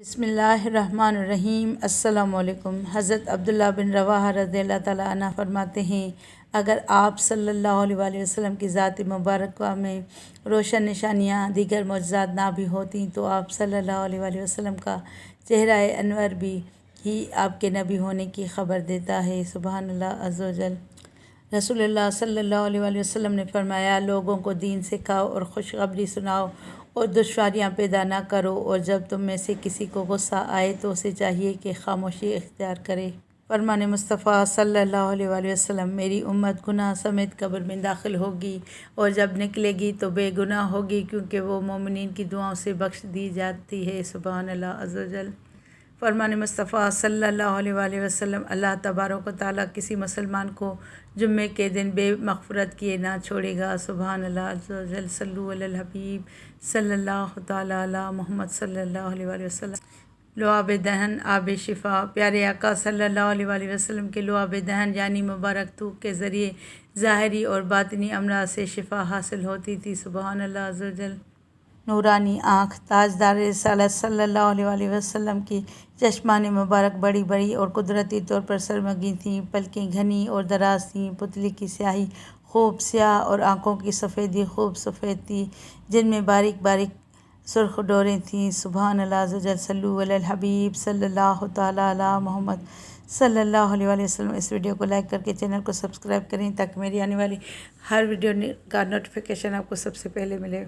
بسم اللہ الرحمن الرحیم۔ السلام علیکم۔ حضرت عبداللہ بن رواحہ رضی اللہ تعالیٰ عنہ فرماتے ہیں، اگر آپ صلی اللہ علیہ وآلہ وسلم کی ذات مبارکہ میں روشن نشانیاں دیگر معجزات نہ بھی ہوتیں تو آپ صلی اللہ علیہ وآلہ وسلم کا چہرہ انور بھی ہی آپ کے نبی ہونے کی خبر دیتا ہے۔ سبحان اللہ عز و جل۔ رسول اللہ صلی اللہ علیہ وآلہ وسلم نے فرمایا، لوگوں کو دین سکھاؤ اور خوشخبری سناؤ اور دشواریاں پیدا نہ کرو، اور جب تم میں سے کسی کو غصہ آئے تو اسے چاہیے کہ خاموشی اختیار کرے۔ فرمان مصطفیٰ صلی اللہ علیہ وآلہ وسلم، میری امت گناہ سمیت قبر میں داخل ہوگی اور جب نکلے گی تو بے گناہ ہوگی، کیونکہ وہ مومنین کی دعاؤں سے بخش دی جاتی ہے۔ سبحان اللہ عز و جل۔ فرمان مصطفیٰ صلی اللہ علیہ وآلہ وسلم، اللہ تبارک و تعالیٰ کسی مسلمان کو جمعے کے دن بے مغفرت کیے نہ چھوڑے گا۔ سبحان اللہ عز و جل۔ صلو علی الحبیب صلی اللہ تعالیٰ علی محمد صلی اللہ علیہ وآلہ وسلم۔ لعاب دہن آب شفا۔ پیارے آقا صلی اللہ علیہ وآلہ وسلم کے لعاب دہن یعنی مبارک تھوک کے ذریعے ظاہری اور باطنی امراض سے شفا حاصل ہوتی تھی۔ سبحان اللہ عز و جل۔ نورانی آنکھ۔ تاجدار رسالت صلی اللہ علیہ وآلہ وسلم کی چشمان مبارک بڑی بڑی اور قدرتی طور پر سرمگی تھیں، پلکیں گھنی اور دراز تھیں، پتلی کی سیاہی خوب سیاہ اور آنکھوں کی سفیدی خوب سفید تھی، جن میں باریک باریک سرخ ڈوریں تھیں۔ سبحان اللہ عز و جل۔ صلو علی الحبیب صلی اللہ تعالیٰ علی محمد صلی اللہ علیہ وآلہ وسلم۔ اس ویڈیو کو لائک کر کے چینل کو سبسکرائب کریں تاکہ میری آنے والی ہر ویڈیو کا نوٹیفیکیشن آپ کو سب سے پہلے ملے۔